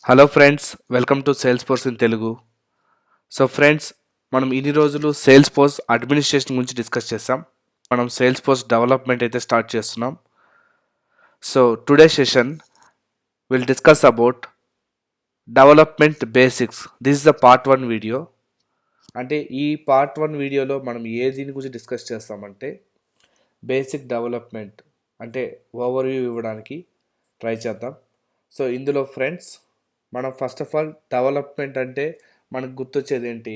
Hello friends, welcome to sales force in Telugu. So friends, మనం ఇన్ని రోజులు సేల్స్ ఫోర్స్ అడ్మినిస్ట్రేషన్ గురించి డిస్కస్ చేసాం. మనం సేల్స్ ఫోర్స్ డెవలప్మెంట్ అయితే స్టార్ట్ చేస్తున్నాం. So today session will discuss about development basics. This is the part 1 video. అంటే ఈ పార్ట్ 1 వీడియోలో మనం దీని గురించి డిస్కస్ చేస్తామంటే బేసిక్ డెవలప్మెంట్ అంటే ఓవర్వ్యూ ఇవ్వడానికి ట్రై చేద్దాం. సో ఇందులో ఫ్రెండ్స్, మనం ఫస్ట్ ఆఫ్ ఆల్ డెవలప్మెంట్ అంటే మనకు గుర్తొచ్చేది ఏంటి?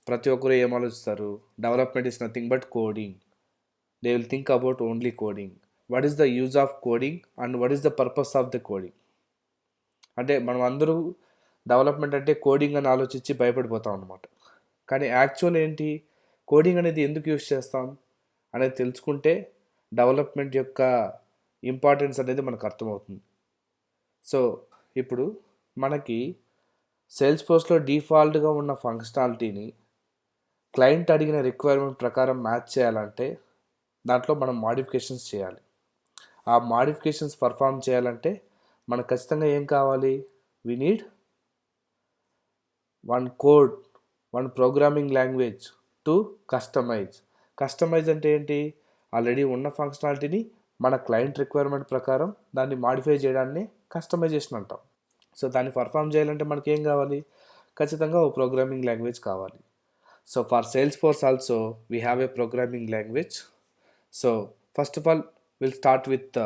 ప్రతి ఒక్కరు ఏం ఆలోచిస్తారు? Development is nothing but coding. They will think about only coding. What is the use of coding and what is the purpose of the coding? అంటే మనం అందరూ డెవలప్మెంట్ అంటే కోడింగ్ అని ఆలోచించి భయపడిపోతాం అనమాట. కానీ యాక్చువల్ ఏంటి? కోడింగ్ అనేది ఎందుకు యూజ్ చేస్తాం అనేది తెలుసుకుంటే డెవలప్మెంట్ యొక్క ఇంపార్టెన్స్ అనేది మనకు అర్థమవుతుంది. సో ఇప్పుడు మనకి సేల్స్ ఫోర్స్లో డిఫాల్ట్గా ఉన్న ఫంక్షనాలిటీని క్లయింట్ అడిగిన రిక్వైర్మెంట్ ప్రకారం మ్యాచ్ చేయాలంటే దాంట్లో మనం మాడిఫికేషన్స్ చేయాలి. ఆ మాడిఫికేషన్స్ పర్ఫామ్ చేయాలంటే మనకు ఖచ్చితంగా ఏం కావాలి? We need one code, one programming language to customize అంటే ఏంటి? ఆల్రెడీ ఉన్న ఫంక్షనాలిటీని మన క్లయింట్ రిక్వైర్మెంట్ ప్రకారం దాన్ని మాడిఫై చేయడాన్ని కస్టమైజేషన్ అంటాం. సో దాన్ని పర్ఫామ్ చేయాలంటే మనకి ఏం కావాలి? ఖచ్చితంగా ఓ ప్రోగ్రామింగ్ లాంగ్వేజ్ కావాలి. So for sales force also we have a programming language. So first of all will start with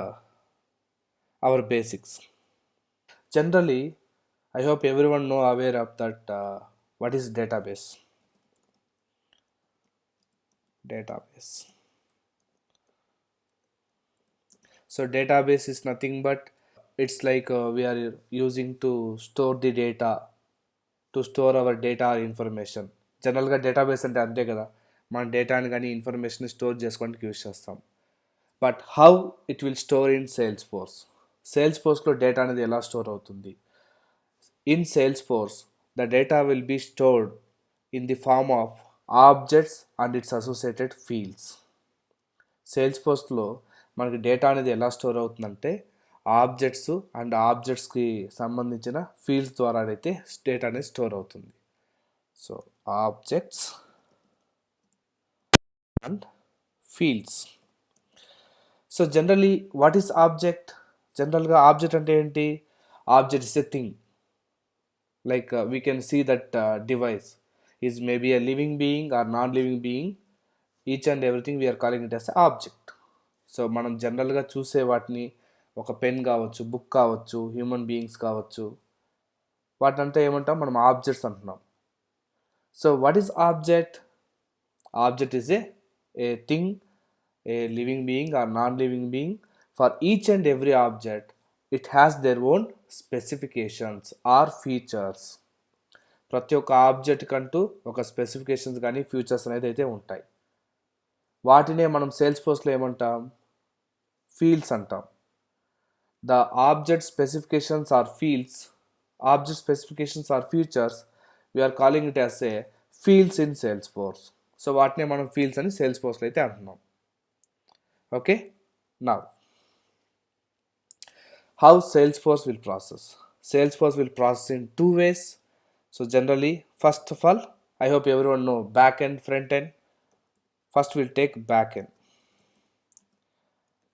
our basics. Generally, I hope everyone know aware of that what is database. So database is nothing but it's like we are using to store the data, to store our data or information. జనరల్గా database అంటే అంతే కదా, మన డేటాని కానీ information store చేసుకోవడానికి use చేస్తాం. But how it will store in సేల్స్ ఫోర్స్లో డేటా అనేది ఎలా స్టోర్ అవుతుంది? In Salesforce, the data will be stored in the form of objects and its associated fields. సేల్స్ఫోర్స్లో మనకి డేటా అనేది ఎలా స్టోర్ అవుతుందంటే ఆబ్జెక్ట్స్ అండ్ ఆబ్జెక్ట్స్కి సంబంధించిన ఫీల్డ్స్ ద్వారా అయితే డేటా అనేది స్టోర్ అవుతుంది. So objects and fields. So generally what is object? జనరల్గా ఆబ్జెక్ట్ అంటే ఏంటి? Object is a thing. Like we can see that device is maybe a living being or non-living being. Each and everything we are calling it as a object. So మనం జనరల్గా చూసే వాటిని ఒక pen కావచ్చు, book కావచ్చు, human beings కావచ్చు, వాటినంతా ఏమంటాం? మనం ఆబ్జెక్ట్స్ అంటున్నాం. So what is object? Object is a thing, a living being or non living being. For each and every object it has their own specifications or features. ప్రతి ఒక్క object కంటూ ఒక specifications కానీ features అనేది అయితే ఉంటాయి. వాటినే మనం సేల్స్ ఫోర్స్లో ఏమంటాం? ఫీల్డ్స్ అంటాం. The object specifications or features we are calling it as a fields in Salesforce. So వాటినే మనం ఫీల్డ్స్ అని సేల్స్ ఫోర్స్లో అయితే అంటున్నాం. Okay, now how Salesforce will process. Salesforce will process in two ways. So generally, first of all, I hope everyone know back end, front end. First we'll take back end.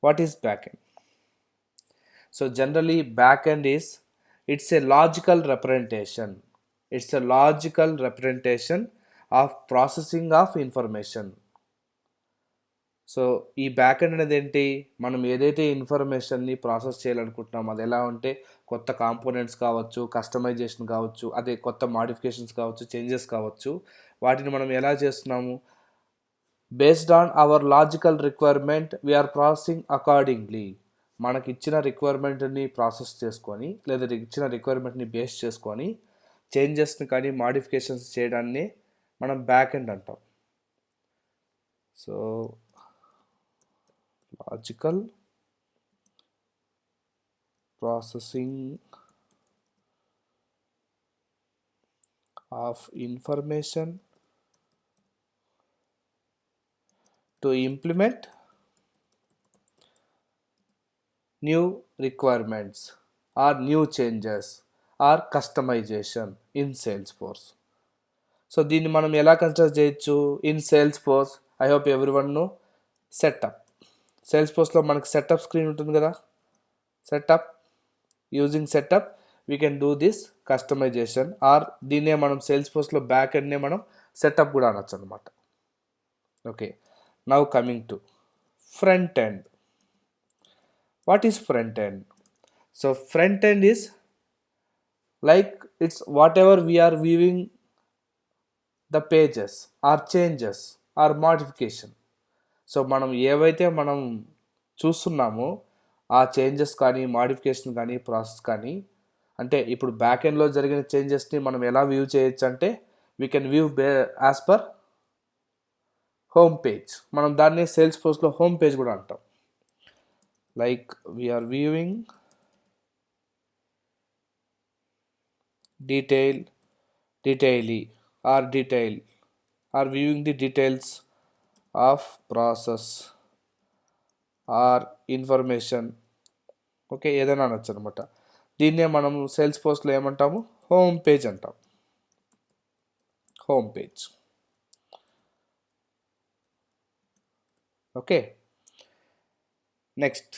What is back end? So generally back end is, it's a logical representation. It's a logical representation of processing of information. So ఈ back end అనేది ఏంటి? మనం ఏదైతే ఇన్ఫర్మేషన్ని process చేయాలనుకుంటున్నామో అది ఎలా ఉంటే కొత్త కాంపోనెంట్స్ కావచ్చు, కస్టమైజేషన్ కావచ్చు, అదే కొత్త మాడిఫికేషన్స్ కావచ్చు, చేంజెస్ కావచ్చు, వాటిని మనం ఎలా చేస్తున్నాము? Based on our logical requirement we are processing accordingly. మనకి ఇచ్చిన రిక్వైర్మెంట్ని ప్రాసెస్ చేసుకొని, లేదా ఇచ్చిన రిక్వైర్మెంట్ని బేస్ చేసుకొని చేంజెస్ని కానీ మాడిఫికేషన్స్ చేయడాన్ని మనం బ్యాక్ ఎండ్ అంటాం. So logical processing of information to implement new requirements or new changes or customization in Salesforce. So దీన్ని మనం ఎలా కన్సిడర్ చేయొచ్చు in Salesforce? I hope everyone know setup. సేల్స్ ఫోర్స్లో మనకి సెటప్ స్క్రీన్ ఉంటుంది కదా, setup. Using setup we can do this customization, or దీన్నే మనం సేల్స్ ఫోర్స్లో బ్యాక్ ఎండ్నే మనం సెటప్ కూడా అనొచ్చు అనమాట. Okay, now coming to front end. What is front end? So front end is like it's whatever we are viewing the pages or changes or modification. So మనం ఏవైతే మనం చూస్తున్నామో ఆ చేంజెస్ కానీ మాడిఫికేషన్ కానీ ప్రాసెస్ కానీ, అంటే ఇప్పుడు బ్యాక్ ఎండ్లో జరిగిన చేంజెస్ని మనం ఎలా వ్యూ చేయొచ్చు అంటే we can view as per home page. మనం దాన్ని సేల్స్ ఫోర్స్లో హోమ్ పేజ్ కూడా అంటాం. Like we are viewing detail or viewing the details of process or information. Okay, ఏదైనా అనొచ్చు అనమాట. దీన్నే మనం సేల్స్ ఫోర్స్లో ఏమంటాము? హోమ్ పేజ్ అంటాం. Home page. Okay, next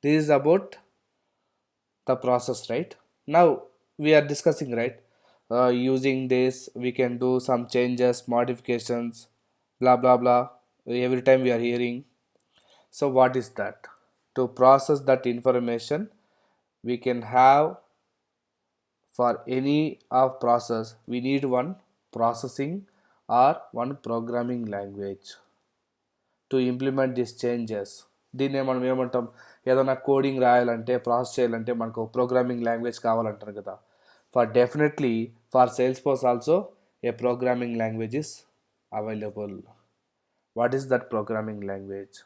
this is about the process, right? Now we are discussing, right? Using this we can do some changes, modifications, blah blah blah. Every time we are hearing. So what is that? To process that information we can have, for any of process we need one processing or one programming language to implement these changes. దీన్నే మనం ఏమంటాం? ఏదైనా coding రాయాలంటే, process చేయాలంటే మనకు programming language కావాలంటారు కదా. For definitely for sales force also a programming language is available. What is that programming language?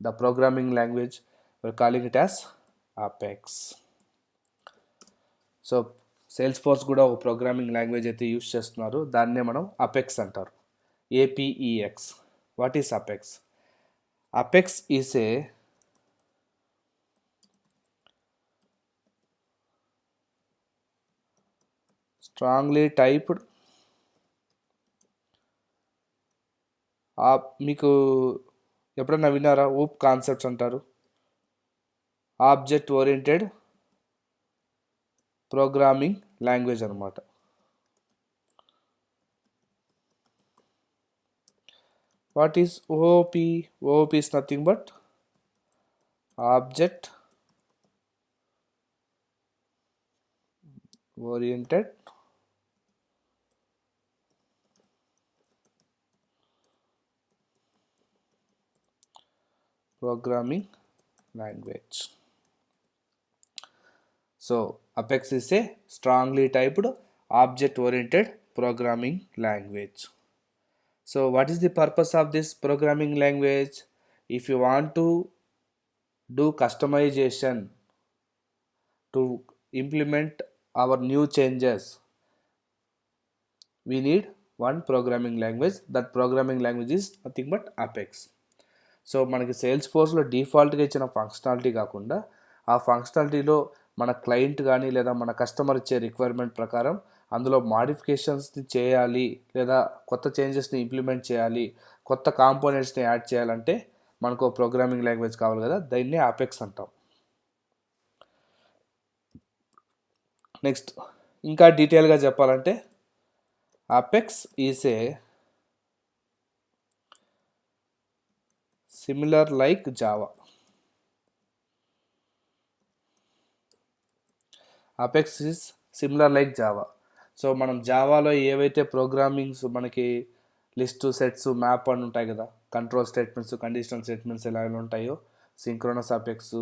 The programming language we're calling it as Apex. So sales force కూడా ఒక programming language అయితే use చేస్తున్నారు, దాన్నే మనం apex అంటారు. APEX. What is apex? Apex is a strongly typed, మీకు ఎప్పుడన్నా విన్నారా? ఊప్ కాన్సెప్ట్స్ అంటారు. ఆబ్జెక్ట్ ఓరియంటెడ్ ప్రోగ్రామింగ్ లాంగ్వేజ్ అనమాట. What is OOP? OOP is nothing but object oriented programming language. So Apex is a strongly typed object oriented programming language. So what is the purpose of this programming language? If you want to do customization to implement our new changes, we need one programming language. That programming language is nothing but Apex. So మనకి sales ఫోర్స్లో డిఫాల్ట్గా ఇచ్చిన functionality కాకుండా ఆ ఫంక్షనాలిటీలో మన client కానీ లేదా మన customer ఇచ్చే రిక్వైర్మెంట్ ప్రకారం అందులో మాడిఫికేషన్స్ని చేయాలి, లేదా కొత్త చేంజెస్ని ఇంప్లిమెంట్ చేయాలి, కొత్త కాంపోనెంట్స్ని యాడ్ చేయాలంటే మనకు ప్రోగ్రామింగ్ లాంగ్వేజ్ కావాలి కదా, దాన్ని అపెక్స్ అంటాం. నెక్స్ట్ ఇంకా డీటెయిల్గా చెప్పాలంటే apex is a similar like Java. Apex is similar like Java. So మనం జావాలో ఏవైతే ప్రోగ్రామింగ్స్ మనకి లిస్ట్, సెట్స్, మ్యాప్ అని ఉంటాయి కదా, కంట్రోల్ స్టేట్మెంట్స్, కండిషనల్ స్టేట్మెంట్స్ ఎలా ఉంటాయో, synchronous apex,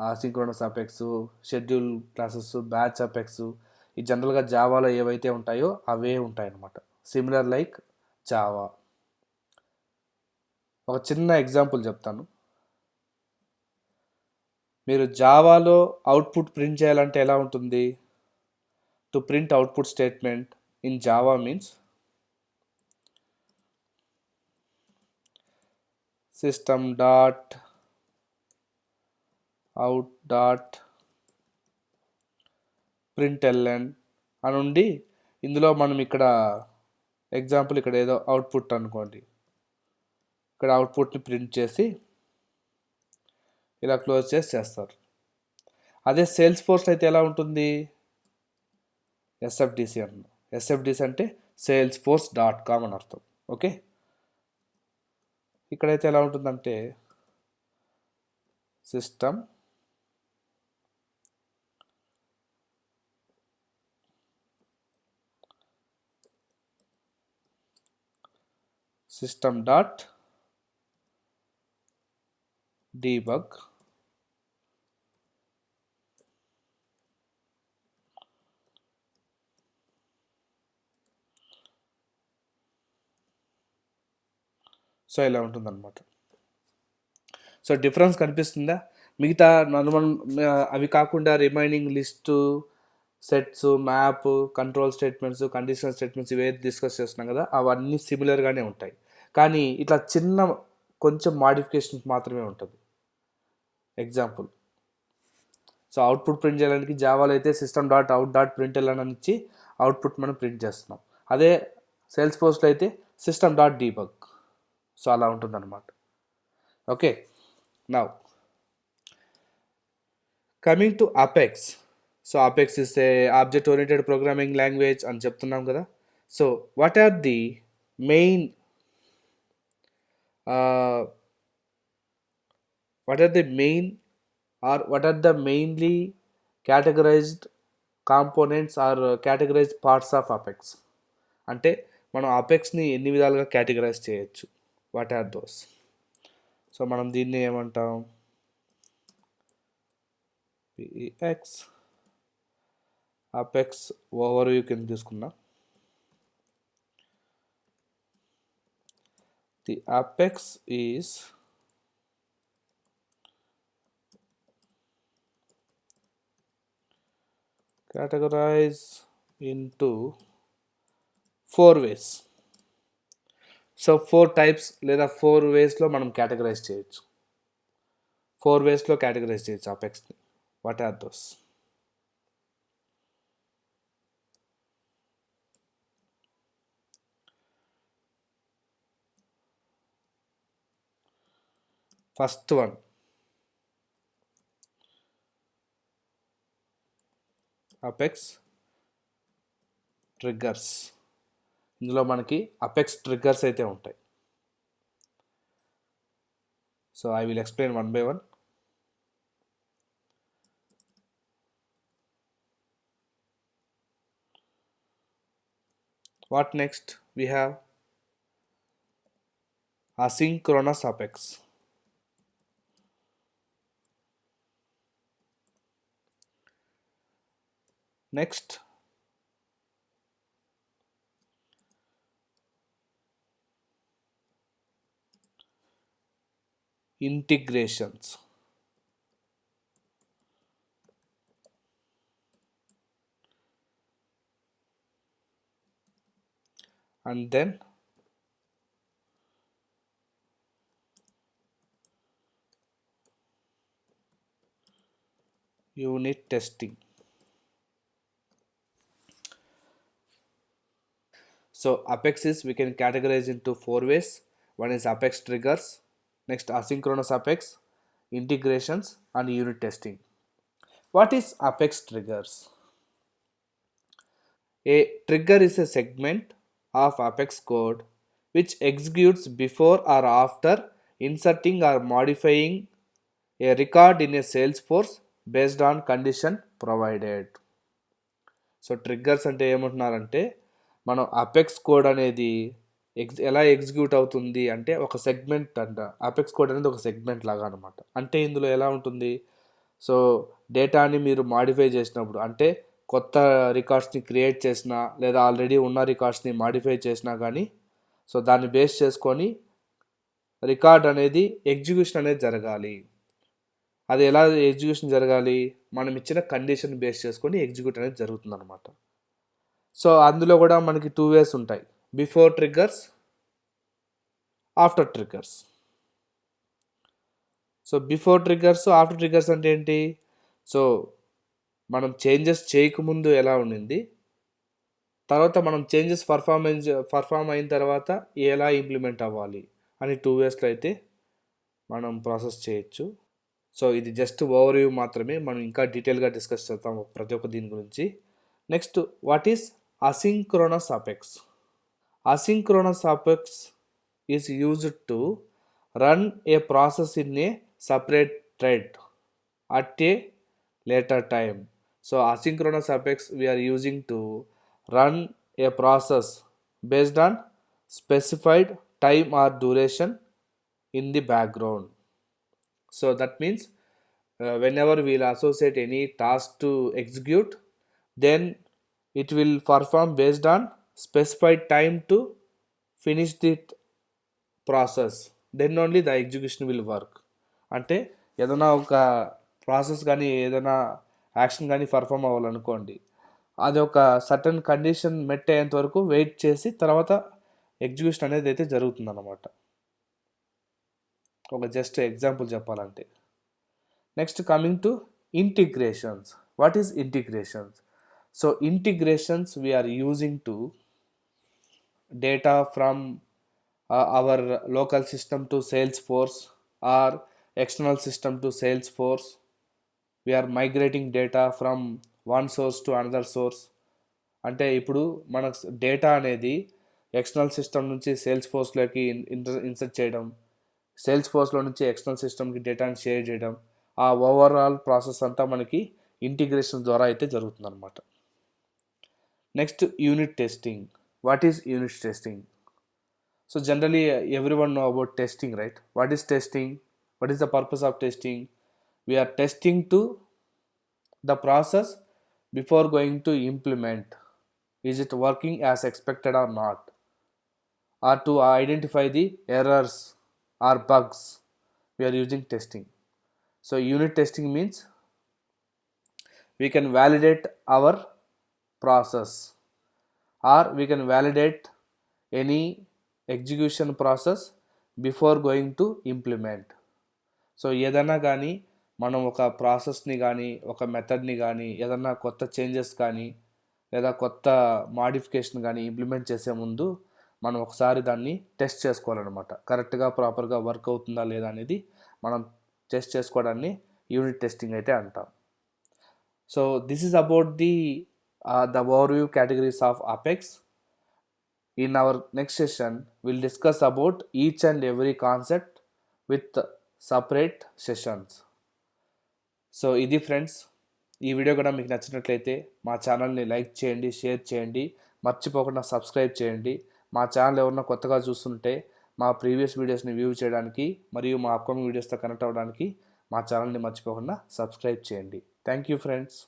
asynchronous apex, schedule classes, batch apex, ఈ జనరల్గా జావాలో ఏవైతే ఉంటాయో అవే ఉంటాయి అన్నమాట. Similar like Java. ఒక చిన్న ఎగ్జాంపుల్ చెప్తాను. మీరు జావాలో అవుట్పుట్ ప్రింట్ చేయాలంటే ఎలా ఉంటుంది? To print output statement in Java means system dot out dot println అని ఉండి ఇందులో మనం ఇక్కడ ఎగ్జాంపుల్ ఇక్కడ ఏదో అవుట్పుట్ అనుకోండి, ఇక్కడ అవుట్పుట్ని ప్రింట్ చేసి ఇలా క్లోజ్ చేస్తారు. అదే సేల్స్ ఫోర్స్ అయితే ఎలా ఉంటుంది, ఎస్ఎఫ్డిసి అన్న. ఎస్ఎఫ్డిసి అంటే సేల్స్ ఫోర్స్ .com అని అర్థం. ఓకే, ఇక్కడైతే ఎలా ఉంటుందంటే సిస్టమ్ డాట్ డీబగ్ సో ఇలా ఉంటుందన్నమాట. సో డిఫరెన్స్ కనిపిస్తుందా? మిగతా అవి కాకుండా remaining list, sets, map, control statements, conditional statements ఇవే డిస్కస్ చేస్తున్నాం కదా, అవన్నీ సిమిలర్గానే ఉంటాయి. కానీ ఇట్లా చిన్న కొంచెం మాడిఫికేషన్స్ మాత్రమే ఉంటుంది. ఎగ్జాంపుల్, సో అవుట్పుట్ ప్రింట్ చేయడానికి జావాలో అయితే system.out.println అని ఇచ్చి అవుట్పుట్ మనం ప్రింట్ చేస్తున్నాం. అదే సేల్స్ ఫోర్స్లో అయితే system.debug. సో అలా ఉంటుందన్నమాట. Okay, now coming to Apex. So Apex is a object oriented programming language అని చెప్తున్నాం కదా. So what are the main what are the mainly categorized components or categorized parts of Apex? అంటే మనం అపెక్స్ని ఎన్ని విధాలుగా categorise చేయొచ్చు, వాట్ ఆర్ దోస్? సో మనం దీన్ని ఏమంటాం, పిఎక్స్ అపెక్స్ ఓవర్వ్యూ కింద తీసుకున్నాం. The apex is categorize into 4 ways. So 4 types లేదా 4 వేస్లో మనం కేటగరైజ్ చేయొచ్చు. 4 వేస్లో కేటగరైజ్ చేయొచ్చు అపెక్స్ని. What are those? First one, Apex triggers. ఇందులో మనకి అపెక్స్ ట్రిగ్గర్స్ అయితే ఉంటాయి. So I will explain one by one. What next? We have asynchronous apex. Next, integrations. And then unit testing. So apex is, we can categorize into 4 ways. One is apex triggers, next asynchronous apex, integrations, and unit testing. What is apex triggers? A trigger is a segment of apex code which executes before or after inserting or modifying a record in a Salesforce based on condition provided. So triggers అంటే ఏమంటున్నారంటే, మనం apex code అనేది ఎలా execute అవుతుంది అంటే ఒక segment అంట. Apex code అనేది ఒక సెగ్మెంట్ లాగా అనమాట. అంటే ఇందులో ఎలా ఉంటుంది, సో డేటాని మీరు మాడిఫై చేసినప్పుడు, అంటే కొత్త రికార్డ్స్ని క్రియేట్ చేసినా లేదా ఆల్రెడీ ఉన్న రికార్డ్స్ని మాడిఫై చేసినా కానీ, సో దాన్ని బేస్ చేసుకొని రికార్డ్ అనేది ఎగ్జిక్యూషన్ అనేది జరగాలి. అది ఎలా ఎగ్జిక్యూషన్ జరగాలి, మనం ఇచ్చిన కండిషన్ బేస్ చేసుకొని ఎగ్జిక్యూట్ అనేది జరుగుతుంది అనమాట. సో అందులో కూడా మనకి 2 వేస్ ఉంటాయి, before triggers, after triggers. So before triggers, after triggers అంటే ఏంటి, సో మనం చేంజెస్ చేయకముందు ఎలా ఉండింది, తర్వాత మనం చేంజెస్ పర్ఫామ్ అయిన తర్వాత ఎలా ఇంప్లిమెంట్ అవ్వాలి అని 2 వేస్లో అయితే మనం ప్రాసెస్ చేయొచ్చు. సో ఇది జస్ట్ ఓవర్వ్యూ మాత్రమే, మనం ఇంకా డీటెయిల్గా డిస్కస్ చేద్దాం ప్రతి ఒక్క దీని గురించి. Next, what is asynchronous apex? Asynchronous apex is used to run a process in a separate thread at a later time. So asynchronous apex we are using to run a process based on specified time or duration in the background. So that means whenever we'll associate any task to execute, then it will perform based on specified time to finish the process, then only the execution will work. అంటే ఏదైనా ఒక process కానీ ఏదైనా action కానీ perform అవ్వాలనుకోండి, అది ఒక certain condition మెట్ అయ్యేంత వరకు వెయిట్ చేసి తర్వాత ఎగ్జిక్యూషన్ అనేది అయితే జరుగుతుందన్నమాట. ఒక జస్ట్ ఎగ్జాంపుల్ చెప్పాలంటే. Next, coming to integrations. What is integrations? So integrations we are using to data from our local system to Salesforce or external system to Salesforce. We are migrating data from one source to another source. అంటే ఇప్పుడు మన data అనేది external system నుంచి సేల్స్ఫోర్స్లోకి insert చేయడం, సేల్స్ఫోర్స్లో నుంచి external సిస్టమ్కి డేటాని share చేయడం, ఆ ఓవరాల్ ప్రాసెస్ అంతా మనకి ఇంటిగ్రేషన్ ద్వారా అయితే జరుగుతుందన్నమాట. Next, unit testing. What is unit testing? So generally everyone know about testing, right? What is testing? What is the purpose of testing? We are testing to the process before going to implement. Is it working as expected or not? Or to identify the errors or bugs, we are using testing. So unit testing means we can validate our process or we can validate any execution process before going to implement. So ఏదైనా కానీ మనం ఒక ప్రాసెస్ని కానీ ఒక మెథడ్ని కానీ ఏదన్నా కొత్త చేంజెస్ కానీ లేదా కొత్త మాడిఫికేషన్ కానీ ఇంప్లిమెంట్ చేసే ముందు మనం ఒకసారి దాన్ని టెస్ట్ చేసుకోవాలన్నమాట. కరెక్ట్గా ప్రాపర్గా వర్క్ అవుతుందా లేదా అనేది మనం టెస్ట్ చేసుకోవడాన్ని యూనిట్ టెస్టింగ్ అయితే అంటాం. So this is about the overview categories of apex. In our next session, we'll discuss about each and every concept with separate sessions. So ఇది ఫ్రెండ్స్, ఈ వీడియో కూడా మీకు నచ్చినట్లయితే మా ఛానల్ని లైక్ చేయండి, షేర్ చేయండి, మర్చిపోకుండా సబ్స్క్రైబ్ చేయండి. మా ఛానల్ ఎవరన్నా కొత్తగా చూస్తుంటే మా ప్రీవియస్ వీడియోస్ని వ్యూ చేయడానికి మరియు మా అప్కమింగ్ వీడియోస్తో కనెక్ట్ అవ్వడానికి మా ఛానల్ని మర్చిపోకుండా సబ్స్క్రైబ్ చేయండి. Thank you friends.